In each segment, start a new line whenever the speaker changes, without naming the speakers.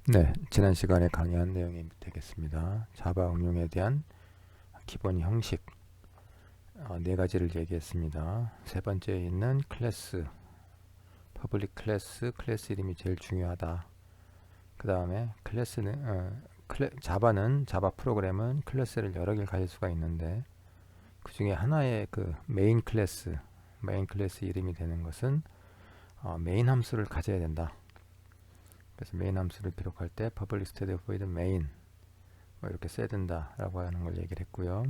네, 지난 시간에 강의한 내용이 되겠습니다. 자바 응용에 대한 기본 형식 네 가지를 얘기했습니다. 세 번째에 있는 클래스, 퍼블릭 클래스, 클래스 이름이 제일 중요하다. 그 다음에 자바는 자바 프로그램은 클래스를 여러 개를 가질 수가 있는데 그 중에 하나의 그 메인 클래스 이름이 되는 것은 메인 함수를 가져야 된다. 그래서 메인 함수를 기록할 때 public static void main 뭐 이렇게 써야 된다라고 하는 걸 얘기를 했고요.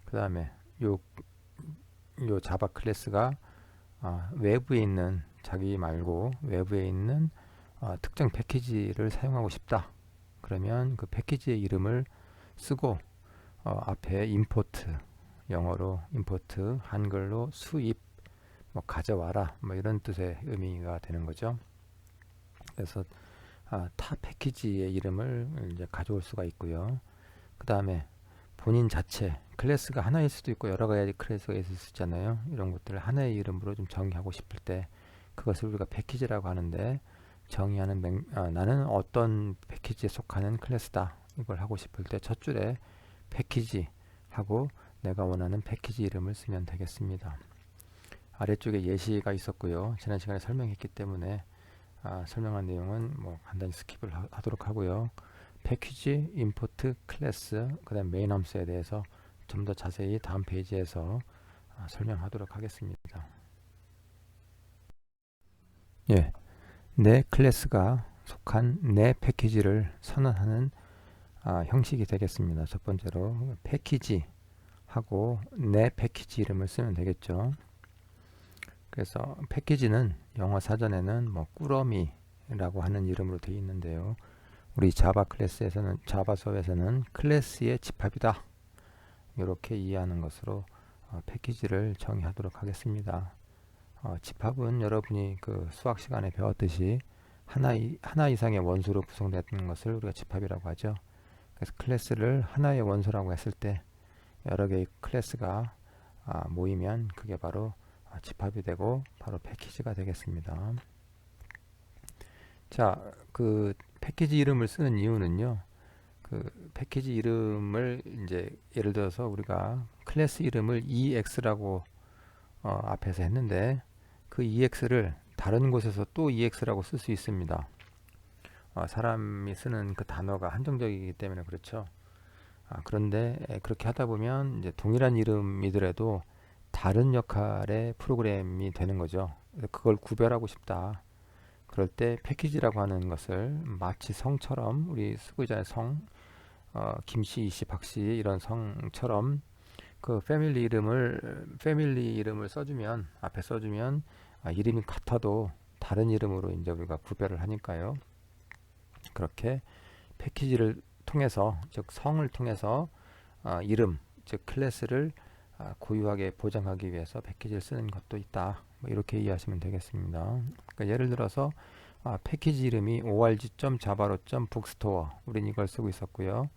그 다음에 요 자바 클래스가 외부에 있는 자기 말고 외부에 있는 특정 패키지를 사용하고 싶다. 그러면 그 패키지의 이름을 쓰고 앞에 임포트 영어로 임포트 한글로 수입 뭐 가져와라 뭐 이런 뜻의 의미가 되는 거죠. 그래서 타 패키지의 이름을 이제 가져올 수가 있고요. 그 다음에 본인 자체 클래스가 하나일 수도 있고 여러 가지 클래스가 있을 수 있잖아요. 이런 것들을 하나의 이름으로 좀 정의하고 싶을 때 그것을 우리가 패키지라고 하는데 정의하는 나는 어떤 패키지에 속하는 클래스다 이걸 하고 싶을 때 첫 줄에 패키지 하고 내가 원하는 패키지 이름을 쓰면 되겠습니다. 아래쪽에 예시가 있었고요. 지난 시간에 설명했기 때문에 설명한 내용은 뭐 간단히 스킵을 하도록 하고요. 패키지, 임포트, 클래스, 그 다음 메인 함수에 대해서 좀 더 자세히 다음 페이지에서 설명하도록 하겠습니다. 예, 내 클래스가 속한 내 패키지를 선언하는 형식이 되겠습니다. 첫 번째로 패키지 하고 내 패키지 이름을 쓰면 되겠죠. 그래서 패키지는 영어 사전에는 뭐 꾸러미라고 하는 이름으로 되어 있는데요. 우리 자바 클래스에서는 자바 수업에서는 클래스의 집합이다. 이렇게 이해하는 것으로 패키지를 정의하도록 하겠습니다. 집합은 여러분이 그 수학 시간에 배웠듯이 하나 이상의 원소로 구성되는 것을 우리가 집합이라고 하죠. 그래서 클래스를 하나의 원소라고 했을 때 여러 개의 클래스가 모이면 그게 바로 집합이 되고 바로 패키지가 되겠습니다. 자, 그 패키지 이름을 쓰는 이유는요. 그 패키지 이름을 이제 예를 들어서 우리가 클래스 이름을 EX라고 앞에서 했는데 그 EX를 다른 곳에서 또 EX라고 쓸 수 있습니다. 사람이 쓰는 그 단어가 한정적이기 때문에 그렇죠. 그런데 그렇게 하다 보면 이제 동일한 이름이더라도 다른 역할의 프로그램이 되는 거죠. 그걸 구별하고 싶다. 그럴 때 패키지라고 하는 것을 마치 성처럼 우리 쓰고 있잖아요. 성, 김씨, 이씨, 박씨 이런 성처럼 그 패밀리 이름을 써주면 앞에 써주면 이름이 같아도 다른 이름으로 이제 우리가 구별을 하니까요. 그렇게 패키지를 통해서 즉 성을 통해서 이름 즉 클래스를 고유하게 보장하기 위해서 패키지를 쓰는 것도 있다. 뭐 이렇게 이해하시면 되겠습니다. 그러니까 예를 들어서 패키지 이름이 org.java로.bookstore 우린 이걸 쓰고 있었고요.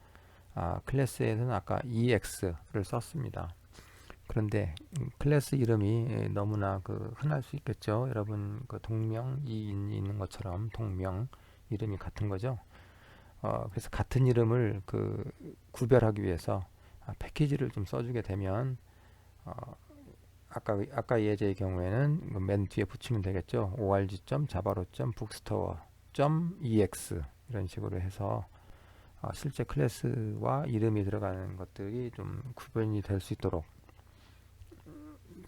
클래스에는 아까 ex를 썼습니다. 그런데 클래스 이름이 너무나 흔할 수 있겠죠. 여러분 그 동명이 있는 것처럼 동명 이름이 같은 거죠. 그래서 같은 이름을 구별하기 위해서 패키지를 좀 써주게 되면 아까 예제의 경우에는 맨 뒤에 붙이면 되겠죠. org.java로.bookstore.ex 이런 식으로 해서 실제 클래스와 이름이 들어가는 것들이 좀 구분이 될 수 있도록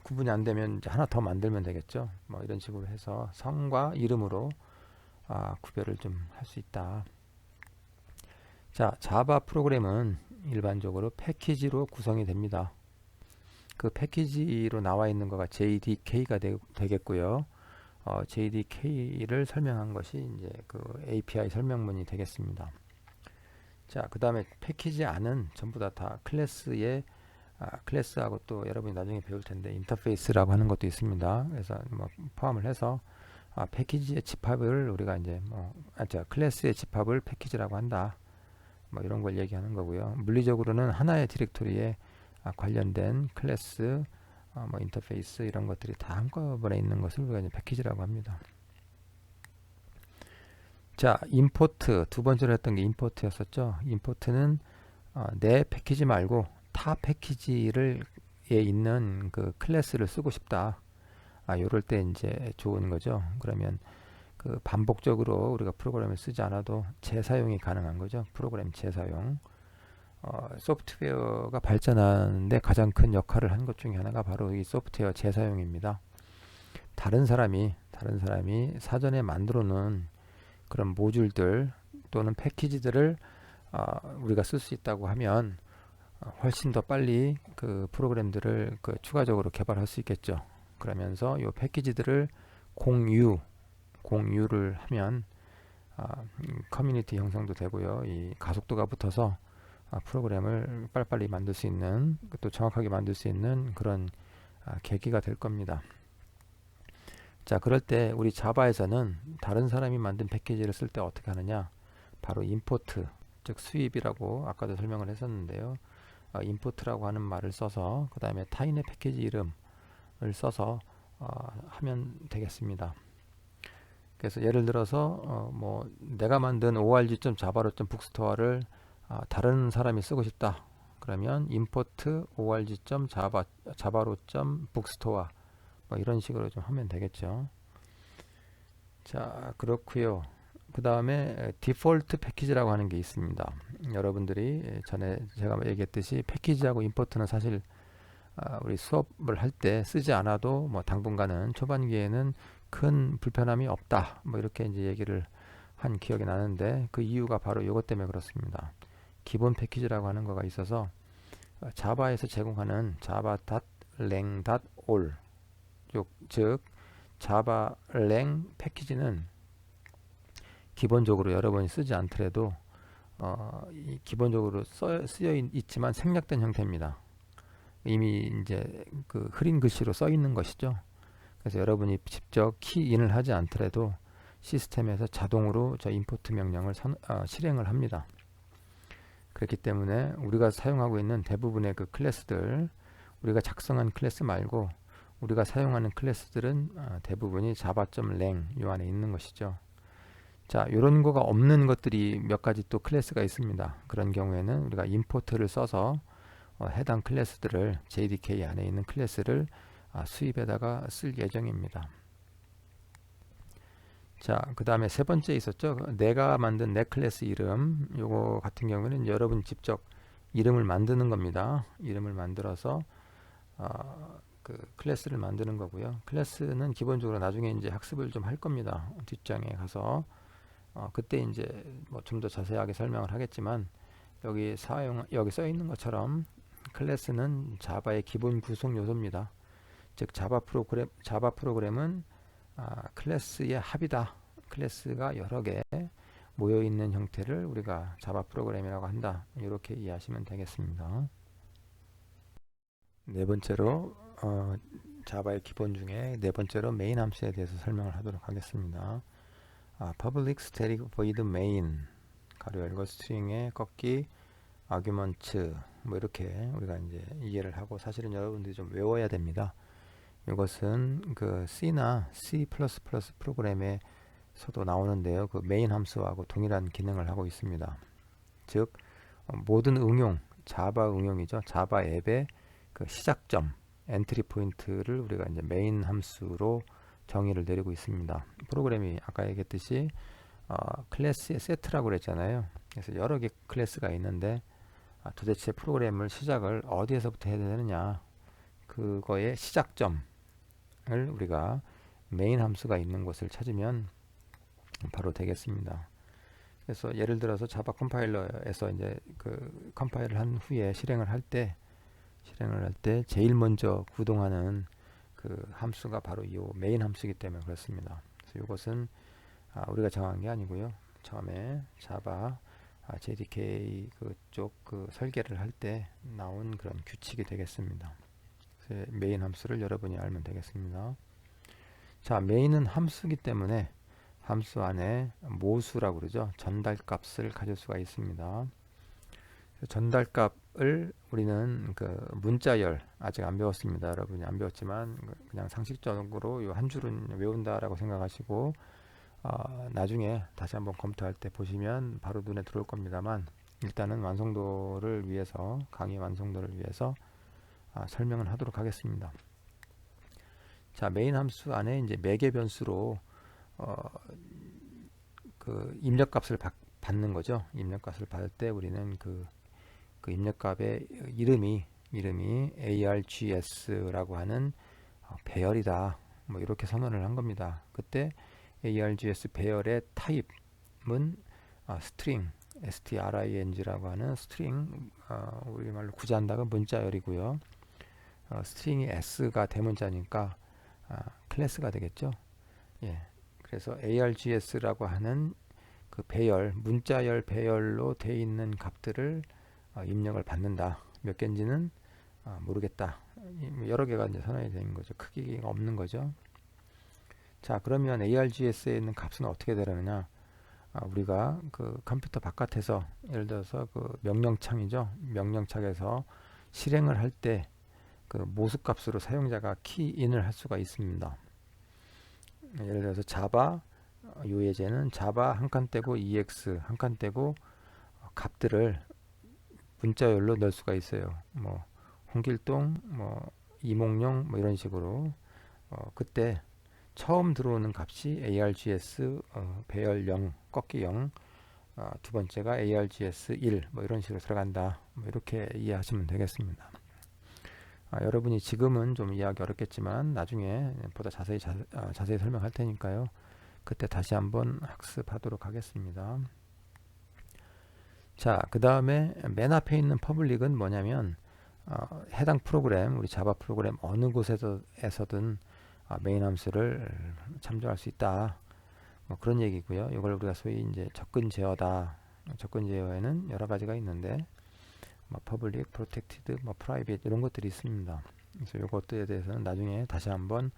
구분이 안 되면 이제 하나 더 만들면 되겠죠. 뭐 이런 식으로 해서 성과 이름으로 구별을 좀 할 수 있다. 자, 자바 프로그램은 일반적으로 패키지로 구성이 됩니다. 그 패키지로 나와 있는 거가 JDK가 되겠고요. JDK를 설명한 것이 이제 그 API 설명문이 되겠습니다. 자, 그 다음에 패키지 안은 전부 다 클래스의 클래스하고 또 여러분이 나중에 배울 텐데 인터페이스라고 하는 것도 있습니다. 그래서 뭐 포함을 해서 패키지의 집합을 우리가 이제 클래스의 집합을 패키지라고 한다. 뭐 이런 걸 얘기하는 거고요. 물리적으로는 하나의 디렉토리에 관련된 클래스, 뭐 인터페이스 이런 것들이 다 한꺼번에 있는 것을 우리가 이제 패키지라고 합니다. 자, 임포트 두 번째로 했던 게 임포트였었죠. 임포트는 내 패키지 말고 타 패키지를 에 있는 그 클래스를 쓰고 싶다. 요럴 때 이제 좋은 거죠. 그러면 그 반복적으로 우리가 프로그램을 쓰지 않아도 재사용이 가능한 거죠. 프로그램 재사용. 소프트웨어가 발전하는데 가장 큰 역할을 한 것 중에 하나가 바로 이 소프트웨어 재사용입니다. 다른 사람이 사전에 만들어 놓은 그런 모듈들 또는 패키지들을 우리가 쓸 수 있다고 하면 훨씬 더 빨리 그 프로그램들을 그 추가적으로 개발할 수 있겠죠. 그러면서 이 패키지들을 공유를 하면 커뮤니티 형성도 되고요. 이 가속도가 붙어서 프로그램을 빨리빨리 만들 수 있는, 또 정확하게 만들 수 있는 그런 계기가 될 겁니다. 자, 그럴 때 우리 자바에서는 다른 사람이 만든 패키지를 쓸 때 어떻게 하느냐? 바로 임포트, 즉 수입이라고 아까도 설명을 했었는데요. 임포트라고 하는 말을 써서 그 다음에 타인의 패키지 이름을 써서 하면 되겠습니다. 그래서 예를 들어서 뭐 내가 만든 org.java로.bookstore를 다른 사람이 쓰고 싶다. 그러면 import org.java로.bookstore 뭐 이런 식으로 좀 하면 되겠죠. 자, 그렇고요. 그 다음에 디폴트 패키지라고 하는 게 있습니다. 여러분들이 전에 제가 얘기했듯이 패키지하고 임포트는 사실 우리 수업을 할 때 쓰지 않아도 뭐 당분간은 초반기에는 큰 불편함이 없다. 뭐 이렇게 이제 얘기를 한 기억이 나는데 그 이유가 바로 이것 때문에 그렇습니다. 기본 패키지라고 하는 거가 있어서 자바에서 제공하는 java.lang.all 즉 java.lang 패키지는 기본적으로 여러분이 쓰지 않더라도 기본적으로 쓰여 있지만 생략된 형태입니다. 이미 이제 그 흐린 글씨로 써 있는 것이죠. 그래서 여러분이 직접 키인을 하지 않더라도 시스템에서 자동으로 저 임포트 명령을 실행을 합니다. 그렇기 때문에 우리가 사용하고 있는 대부분의 그 클래스들, 우리가 작성한 클래스 말고 우리가 사용하는 클래스들은 대부분이 java.lang 요 안에 있는 것이죠. 자, 이런 거가 없는 것들이 몇 가지 또 클래스가 있습니다. 그런 경우에는 우리가 임포트를 써서 해당 클래스들을 JDK 안에 있는 클래스를 수입에다가 쓸 예정입니다. 자, 그 다음에 세 번째 있었죠. 내가 만든 내 클래스 이름, 요거 같은 경우는 여러분 직접 이름을 만드는 겁니다. 이름을 만들어서 그 클래스를 만드는 거고요. 클래스는 기본적으로 나중에 이제 학습을 좀 할 겁니다. 뒷장에 가서 그때 이제 뭐 좀 더 자세하게 설명을 하겠지만 여기 써 있는 것처럼 클래스는 자바의 기본 구성 요소입니다. 즉 자바 프로그램은 클래스의 합이다. 클래스가 여러 개 모여 있는 형태를 우리가 자바 프로그램이라고 한다. 이렇게 이해하시면 되겠습니다. 네 번째로 자바의 기본 중에 네 번째로 메인 함수에 대해서 설명을 하도록 하겠습니다. public static void main 가로 열고 스트링의 꺾기 아규먼트 뭐 이렇게 우리가 이제 이해를 하고, 사실은 여러분들이 좀 외워야 됩니다. 이것은 그 C나 C++ 프로그램에서도 나오는데요. 그 메인 함수하고 동일한 기능을 하고 있습니다. 즉 모든 응용, 자바 응용이죠. 자바 앱의 그 시작점, 엔트리 포인트를 우리가 이제 메인 함수로 정의를 내리고 있습니다. 프로그램이 아까 얘기했듯이 클래스의 세트라고 그랬잖아요. 그래서 여러 개 클래스가 있는데 도대체 프로그램을 시작을 어디에서부터 해야 되느냐, 그거의 시작점을 우리가 메인 함수가 있는 곳을 찾으면 바로 되겠습니다. 그래서 예를 들어서 자바 컴파일러에서 이제 그 컴파일을 한 후에 실행을 할 때 제일 먼저 구동하는 그 함수가 바로 이 메인 함수이기 때문에 그렇습니다. 그래서 이것은 우리가 정한 게 아니고요. 처음에 자바 JDK 그쪽 그 설계를 할 때 나온 그런 규칙이 되겠습니다. 그래서 메인 함수를 여러분이 알면 되겠습니다. 자, 메인은 함수이기 때문에 함수 안에 모수라고 그러죠. 전달값을 가질 수가 있습니다. 전달값을 우리는 그 문자열, 아직 안 배웠습니다. 여러분이 안 배웠지만 그냥 상식적으로 이 한 줄은 외운다라고 생각하시고 나중에 다시 한번 검토할 때 보시면 바로 눈에 들어올 겁니다만, 일단은 완성도를 위해서, 강의 완성도를 위해서 설명을 하도록 하겠습니다. 자, 메인 함수 안에 이제 매개 변수로 그 입력값을 받는 거죠. 입력값을 받을 때 우리는 그 입력값의 이름이 args라고 하는 배열이다, 뭐 이렇게 선언을 한 겁니다. 그때 args 배열의 타입은 string, string라고 하는 스트링, 우리말로 구자한다가 문자열이고요. 스트링이 s가 대문자니까 클래스가 되겠죠. 예. 그래서 args라고 하는 그 배열, 문자열 배열로 되어 있는 값들을 입력을 받는다. 몇 개인지는 모르겠다. 여러 개가 이제 선언이 되는 거죠. 크기가 없는 거죠. 자, 그러면 args에 있는 값은 어떻게 되려느냐? 우리가 그 컴퓨터 바깥에서, 예를 들어서 그 명령창이죠. 명령창에서 실행을 할 때 그 모습값으로 사용자가 키인을 할 수가 있습니다. 예를 들어서 자바, 요 예제는 자바 한 칸 떼고 ex 한 칸 떼고 값들을 문자열로 넣을 수가 있어요. 뭐 홍길동, 뭐 이몽룡, 뭐 이런 식으로. 그때 처음 들어오는 값이 args 배열 0, 꺾기 0, 두 번째가 args 1, 뭐 이런 식으로 들어간다. 뭐 이렇게 이해하시면 되겠습니다. 여러분이 지금은 좀 이해하기 어렵겠지만 나중에 보다 자세히 설명할 테니까요. 그때 다시 한번 학습하도록 하겠습니다. 자, 그 다음에 맨 앞에 있는 퍼블릭은 뭐냐면 해당 프로그램, 우리 자바 프로그램 어느 곳에서든 메인 함수를 참조할 수 있다, 뭐 그런 얘기고요. 이걸 우리가 소위 이제 접근 제어다. 접근 제어에는 여러 가지가 있는데 뭐 퍼블릭, 프로텍티드, 뭐 프라이빗 이런 것들이 있습니다. 그래서 이것들에 대해서는 나중에 다시 한번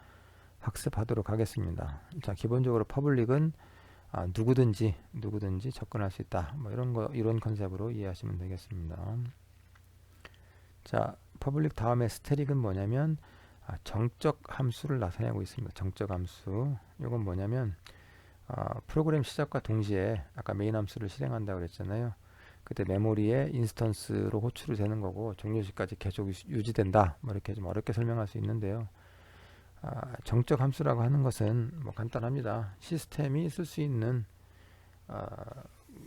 학습하도록 하겠습니다. 자, 기본적으로 퍼블릭은 누구든지 접근할 수 있다. 뭐 이런 컨셉으로 이해하시면 되겠습니다. 자, 퍼블릭 다음에 스태틱은 뭐냐면 정적 함수를 나타내고 있습니다. 정적 함수. 이건 뭐냐면 프로그램 시작과 동시에 아까 메인 함수를 실행한다고 그랬잖아요. 그때 메모리에 인스턴스로 호출이 되는 거고 종료시까지 계속 유지된다. 뭐 이렇게 좀 어렵게 설명할 수 있는데요. 정적 함수라고 하는 것은 뭐 간단합니다. 시스템이 쓸 수 있는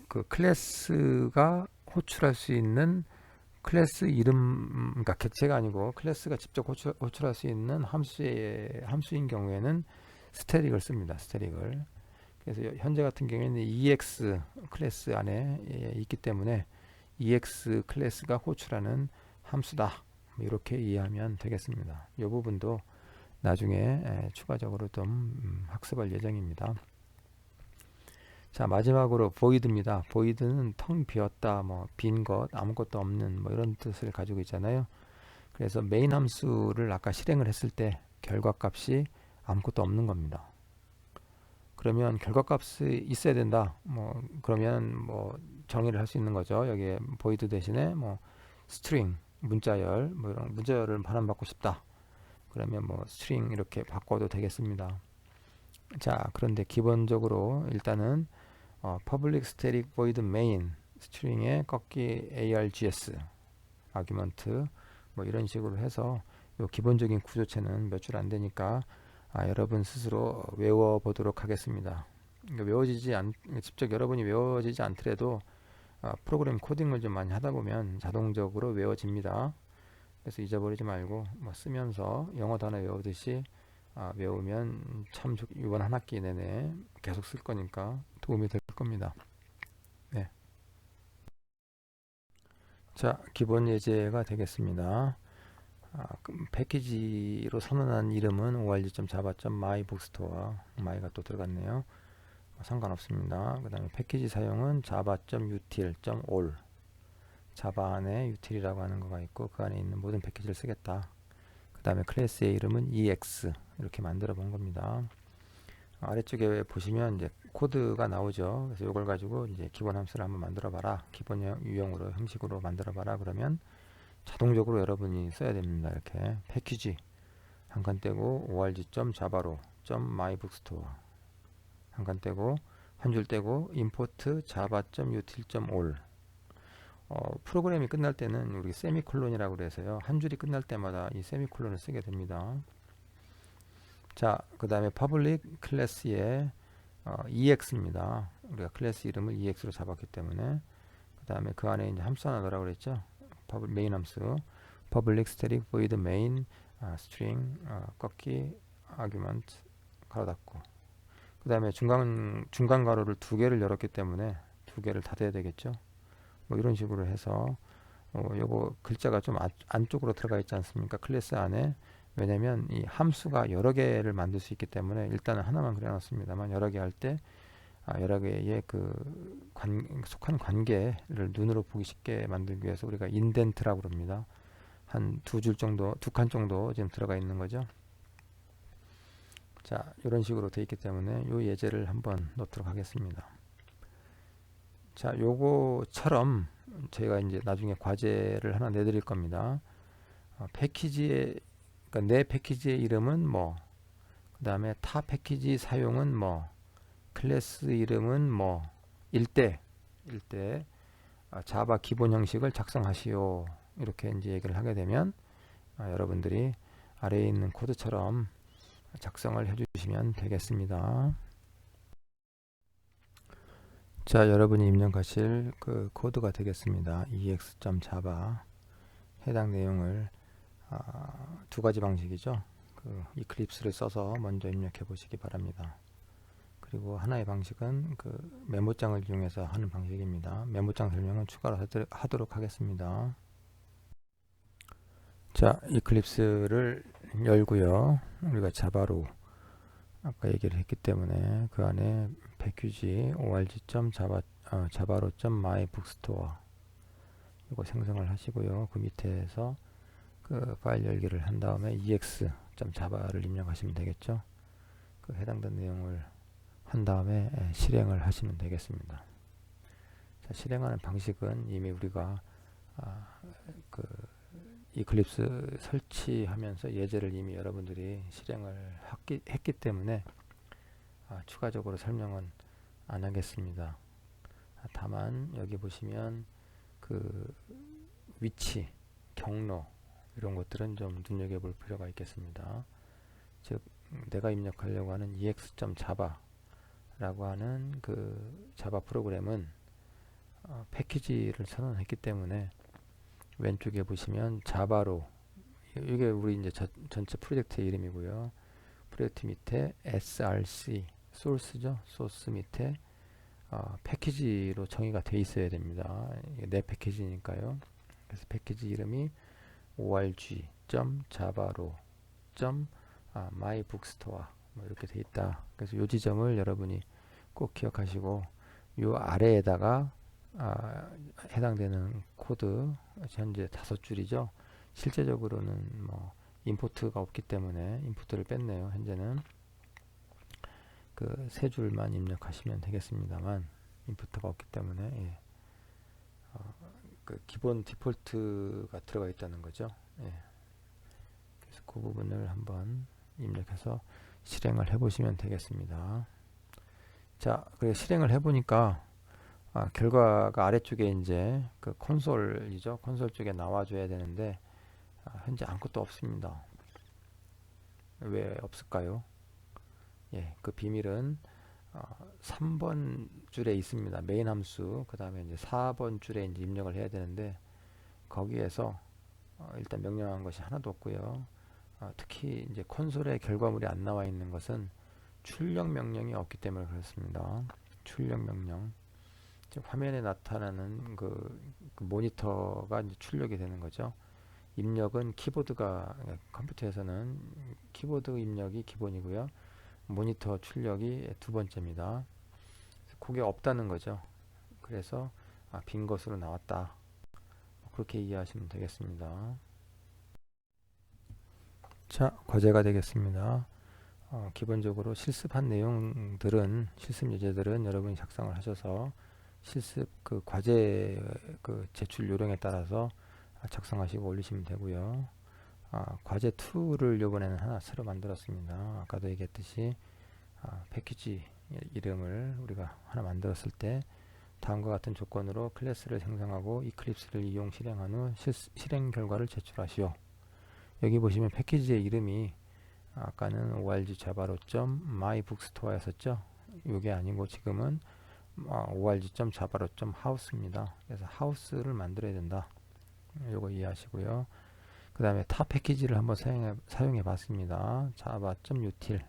그 클래스가 호출할 수 있는 클래스 이름, 그러니까 객체가 아니고 클래스가 직접 호출할 수 있는 함수인 경우에는 스태틱을 씁니다. 스태틱을. 그래서 현재 같은 경우에는 EX 클래스 안에 있기 때문에 EX 클래스가 호출하는 함수다. 뭐 이렇게 이해하면 되겠습니다. 이 부분도 나중에 추가적으로 좀 학습할 예정입니다. 자, 마지막으로 void입니다. void는 텅 비었다, 뭐 빈 것, 아무것도 없는 뭐 이런 뜻을 가지고 있잖아요. 그래서 메인 함수를 아까 실행을 했을 때 결과값이 아무것도 없는 겁니다. 그러면 결과값이 있어야 된다. 뭐 그러면 뭐 정의를 할 수 있는 거죠. 여기에 void 대신에 뭐 string 문자열, 뭐 이런 문자열을 반환받고 싶다. 그러면 뭐 string 이렇게 바꿔도 되겠습니다. 자, 그런데 기본적으로 일단은 public static void main string의 꺾기 args 아규먼트 뭐 이런 식으로 해서 요 기본적인 구조체는 몇 줄 안 되니까 여러분 스스로 외워보도록 하겠습니다. 직접 여러분이 외워지지 않더라도 프로그램 코딩을 좀 많이 하다 보면 자동적으로 외워집니다. 그래서 잊어버리지 말고 뭐 쓰면서 영어 단어 외우듯이 외우면 참 이번 한 학기 내내 계속 쓸 거니까 도움이 될 겁니다. 네. 자, 기본 예제가 되겠습니다. 패키지로 선언한 이름은 org.java.mybookstore, my가 또 들어갔네요. 상관없습니다. 그 다음에 패키지 사용은 java.util.all, 자바 안에 util이라고 하는 거가 있고 그 안에 있는 모든 패키지를 쓰겠다. 그 다음에 클래스의 이름은 ex 이렇게 만들어 본 겁니다. 아래쪽에 보시면 이제 코드가 나오죠. 그래서 이걸 가지고 이제 기본 함수를 한번 만들어 봐라. 기본 유형으로 형식으로 만들어 봐라. 그러면 자동적으로 여러분이 써야 됩니다. 이렇게 패키지 한 칸 떼고 org.java로 .mybookstore 잠깐 떼고 한 줄 떼고 import java.util.all. 프로그램이 끝날 때는 우리 세미콜론이라고 그래서요. 한 줄이 끝날 때마다 이 세미콜론을 쓰게 됩니다. 자, 그 다음에 public 클래스의 ex입니다. 우리가 클래스 이름을 ex로 잡았기 때문에 그 다음에 그 안에 이제 함수 하나 넣으라고 그랬죠. 메인 함수 public static void main string 꺾기 argument 가로 닫고 그 다음에 중간 가로를 두 개를 열었기 때문에 두 개를 닫아야 되겠죠. 뭐 이런 식으로 해서 요거 글자가 좀 안쪽으로 들어가 있지 않습니까? 클래스 안에. 왜냐면 이 함수가 여러 개를 만들 수 있기 때문에 일단은 하나만 그려놨습니다만 여러 개 할 때 여러 개의 속한 관계를 눈으로 보기 쉽게 만들기 위해서 우리가 인덴트라고 그럽니다. 한 두 줄 정도, 두 칸 정도 지금 들어가 있는 거죠. 자, 이런 식으로 되어 있기 때문에 이 예제를 한번 넣도록 하겠습니다. 자, 요거처럼 저희가 이제 나중에 과제를 하나 내드릴 겁니다. 그러니까 내 패키지의 이름은 뭐, 그 다음에 타 패키지 사용은 뭐, 클래스 이름은 뭐, 일대 자바 기본 형식을 작성하시오. 이렇게 이제 얘기를 하게 되면 여러분들이 아래에 있는 코드처럼 작성을 해주시면 되겠습니다. 자, 여러분이 입력하실 그 코드가 되겠습니다. ex.java 해당 내용을 두 가지 방식이죠. 그 이클립스를 써서 먼저 입력해 보시기 바랍니다. 그리고 하나의 방식은 그 메모장을 이용해서 하는 방식입니다. 메모장 설명은 추가로 하도록 하겠습니다. 자, 이클립스를 열고요. 우리가 자바로 아까 얘기를 했기 때문에 그 안에 패키지 org.java.mybookstore 이거 생성을 하시고요. 그 밑에서 그 파일 열기를 한 다음에 ex.java를 입력하시면 되겠죠. 그 해당된 내용을 한 다음에 실행을 하시면 되겠습니다. 자, 실행하는 방식은 이미 우리가 그 이클립스 설치하면서 예제를 이미 여러분들이 실행을 했기 때문에 추가적으로 설명은 안 하겠습니다. 다만 여기 보시면 그 위치, 경로 이런 것들은 좀 눈여겨볼 필요가 있겠습니다. 즉 내가 입력하려고 하는 ex.java 라고 하는 그 자바 프로그램은 패키지를 선언했기 때문에 왼쪽에 보시면 자바로 이게 우리 이제 전체 프로젝트의 이름이고요. 프로젝트 밑에 src 소스죠. 소스 밑에 패키지로 정의가 돼 있어야 됩니다. 이게 내 패키지니까요. 그래서 패키지 이름이 org.javaro.mybookstore 뭐 이렇게 돼 있다. 그래서 이 지점을 여러분이 꼭 기억하시고 이 아래에다가 해당되는 코드 현재 5줄이죠. 실제적으로는 뭐 임포트가 없기 때문에 임포트를 뺐네요. 현재는 그 3줄만 입력하시면 되겠습니다만 임포트가 없기 때문에 그 기본 디폴트가 들어가 있다는 거죠. 그래서 그 부분을 한번 입력해서 실행을 해보시면 되겠습니다. 자, 그래서 실행을 해보니까 결과가 아래쪽에 이제 그 콘솔이죠. 콘솔 쪽에 나와줘야 되는데 현재 아무것도 없습니다. 왜 없을까요? 그 비밀은 3번 줄에 있습니다. 메인 함수. 그 다음에 이제 4번 줄에 이제 입력을 해야 되는데 거기에서 일단 명령한 것이 하나도 없고요. 특히 이제 콘솔에 결과물이 안 나와 있는 것은 출력 명령이 없기 때문에 그렇습니다. 출력 명령. 즉 화면에 나타나는 그 모니터가 이제 출력이 되는 거죠. 입력은 키보드가 컴퓨터에서는 키보드 입력이 기본이고요. 모니터 출력이 두 번째입니다. 그게 없다는 거죠. 그래서 빈 것으로 나왔다. 그렇게 이해하시면 되겠습니다. 자, 과제가 되겠습니다. 기본적으로 실습한 내용들은 실습 예제들은 여러분이 작성을 하셔서 실습 그 과제 그 제출 요령에 따라서 작성하시고 올리시면 되고요. 과제 2를 이번에는 하나 새로 만들었습니다. 아까도 얘기했듯이 패키지 이름을 우리가 하나 만들었을 때 다음과 같은 조건으로 클래스를 생성하고 이클립스를 이용 실행한 후 실행 결과를 제출하시오. 여기 보시면 패키지의 이름이 아까는 org java로.mybookstore였었죠. 이게 아니고 지금은 org.java로.house입니다. 그래서 house를 만들어야 된다. 요거 이해하시고요. 그 다음에 타 패키지를 한번 사용해 봤습니다. java.util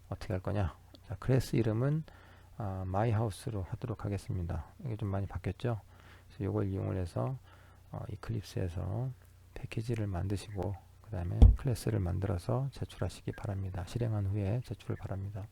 어떻게 할 거냐. 자, 클래스 이름은 myhouse로 하도록 하겠습니다. 이게 좀 많이 바뀌었죠. 그래서 이걸 이용을 해서 이클립스에서 패키지를 만드시고 그 다음에 클래스를 만들어서 제출하시기 바랍니다. 실행한 후에 제출을 바랍니다.